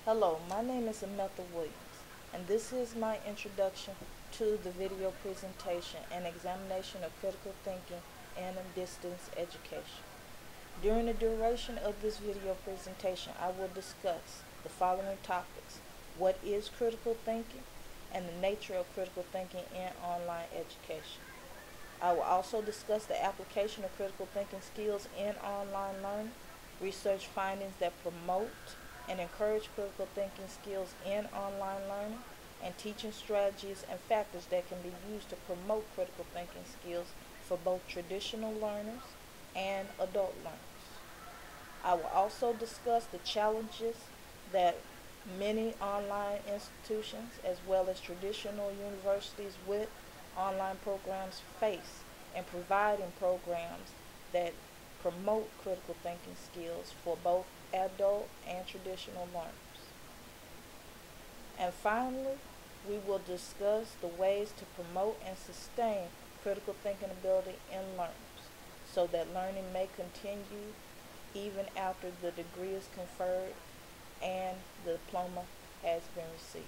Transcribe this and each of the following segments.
Hello, my name is Ametha Williams, and this is my introduction to the video presentation and examination of critical thinking and distance education. During the duration of this video presentation, I will discuss the following topics: what is critical thinking, and the nature of critical thinking in online education. I will also discuss the application of critical thinking skills in online learning, research findings that promote and encourage critical thinking skills in online learning, and teaching strategies and factors that can be used to promote critical thinking skills for both traditional learners and adult learners. I will also discuss the challenges that many online institutions, as well as traditional universities with online programs, face in providing programs that promote critical thinking skills for both adult and traditional learners. And finally, we will discuss the ways to promote and sustain critical thinking ability in learners so that learning may continue even after the degree is conferred and the diploma has been received.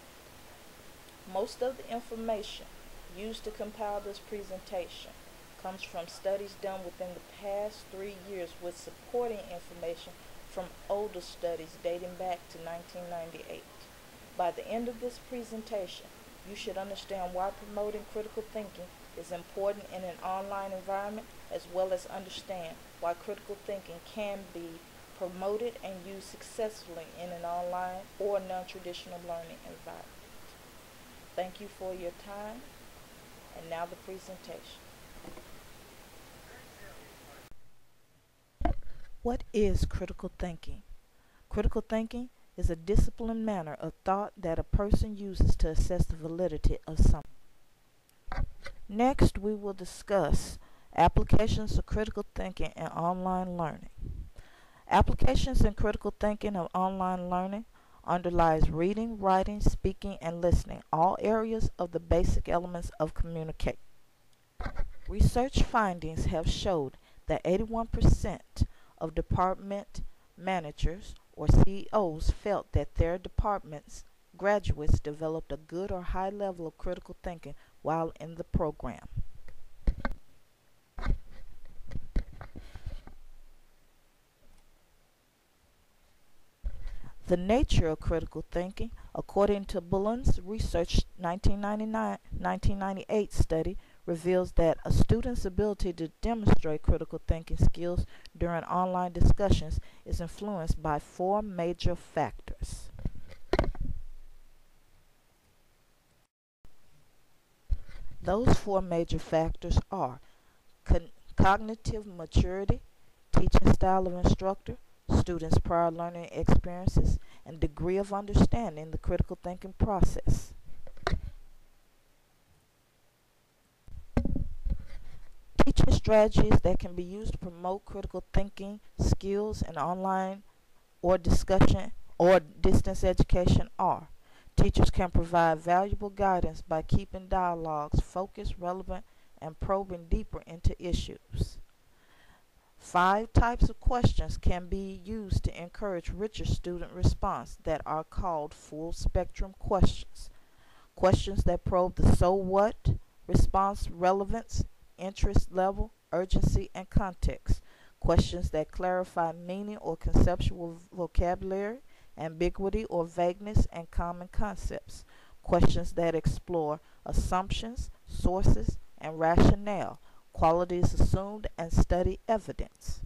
Most of the information used to compile this presentation comes from studies done within the past 3 years with supporting information from older studies dating back to 1998. By the end of this presentation, you should understand why promoting critical thinking is important in an online environment, as well as understand why critical thinking can be promoted and used successfully in an online or non-traditional learning environment. Thank you for your time, and now the presentation. What is critical thinking? Critical thinking is a disciplined manner of thought that a person uses to assess the validity of something. Next, we will discuss applications of critical thinking in online learning. Applications in critical thinking of online learning underlies reading, writing, speaking, and listening, all areas of the basic elements of communication. Research findings have showed that 81% of department managers or CEOs felt that their department's graduates developed a good or high level of critical thinking while in the program. The nature of critical thinking, according to Bullen's research 1998 study, reveals that a student's ability to demonstrate critical thinking skills during online discussions is influenced by four major factors. Those four major factors are cognitive maturity, teaching style of instructor, students' prior learning experiences, and degree of understanding the critical thinking process. Teaching strategies that can be used to promote critical thinking skills in online or discussion or distance education are: teachers can provide valuable guidance by keeping dialogues focused, relevant, and probing deeper into issues. 5 types of questions can be used to encourage richer student response that are called full spectrum questions. Questions that probe the so what, response relevance, interest level, urgency, and context. Questions that clarify meaning or conceptual vocabulary, ambiguity or vagueness, and common concepts. Questions that explore assumptions, sources, and rationale, qualities assumed, and study evidence.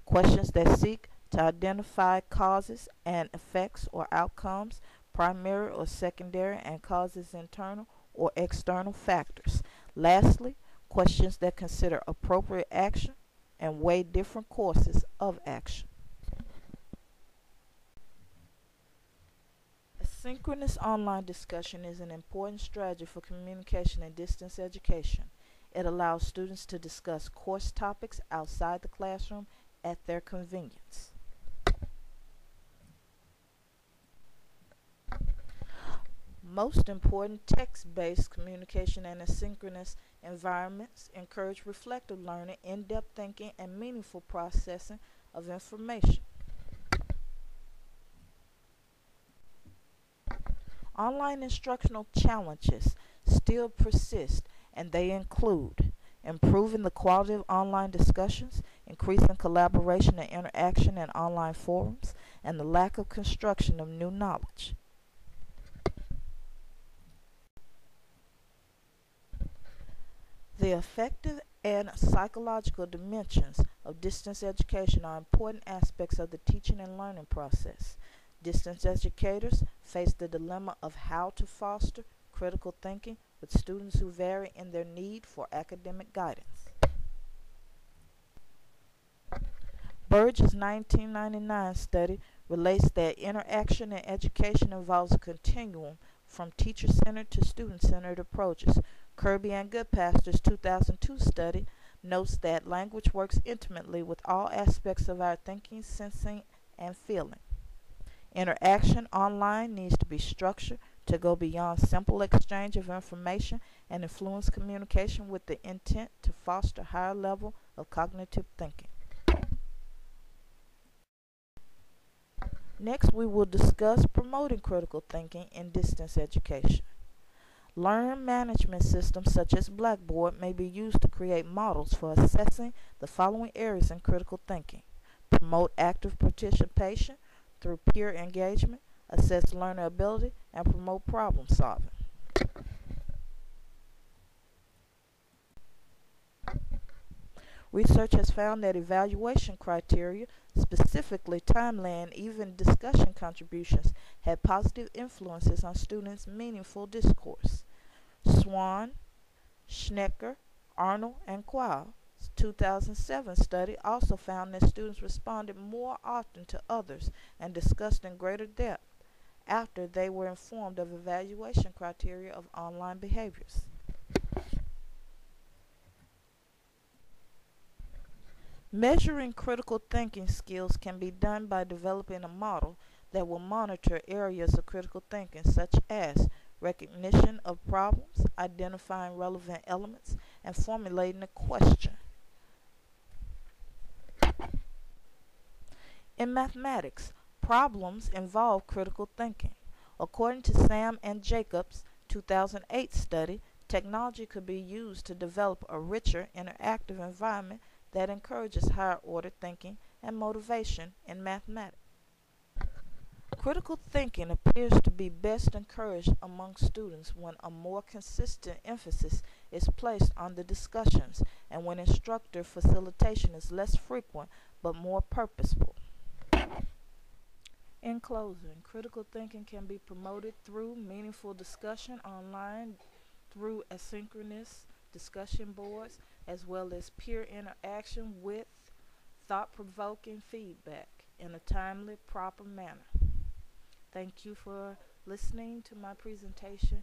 Questions that seek to identify causes and effects or outcomes, primary or secondary, and causes internal or external factors. Lastly, questions that consider appropriate action and weigh different courses of action. Asynchronous online discussion is an important strategy for communication and distance education. It allows students to discuss course topics outside the classroom at their convenience. Most important, text-based communication and asynchronous environments encourage reflective learning, in-depth thinking, and meaningful processing of information. Online instructional challenges still persist, and they include improving the quality of online discussions, increasing collaboration and interaction in online forums, and the lack of construction of new knowledge. The affective and psychological dimensions of distance education are important aspects of the teaching and learning process. Distance educators face the dilemma of how to foster critical thinking with students who vary in their need for academic guidance. Burge's 1999 study relates that interaction in education involves a continuum from teacher-centered to student-centered approaches. Kirby and Goodpaster's 2002 study notes that language works intimately with all aspects of our thinking, sensing, and feeling. Interaction online needs to be structured to go beyond simple exchange of information and influence communication with the intent to foster a higher level of cognitive thinking. Next, we will discuss promoting critical thinking in distance education. Learning management systems such as Blackboard may be used to create models for assessing the following areas in critical thinking. Promote active participation through peer engagement, assess learner ability, and promote problem solving. Research has found that evaluation criteria, specifically timeline and even discussion contributions, had positive influences on students' meaningful discourse. Swan, Schnecker, Arnold, and Quayle 2007 study also found that students responded more often to others and discussed in greater depth after they were informed of evaluation criteria of online behaviors. Measuring critical thinking skills can be done by developing a model that will monitor areas of critical thinking such as recognition of problems, identifying relevant elements, and formulating a question. In mathematics, problems involve critical thinking. According to Sam and Jacobs' 2008 study, technology could be used to develop a richer, interactive environment that encourages higher order thinking and motivation in mathematics. Critical thinking appears to be best encouraged among students when a more consistent emphasis is placed on the discussions and when instructor facilitation is less frequent but more purposeful. In closing, critical thinking can be promoted through meaningful discussion online, through asynchronous discussion boards, as well as peer interaction with thought-provoking feedback in a timely, proper manner. Thank you for listening to my presentation.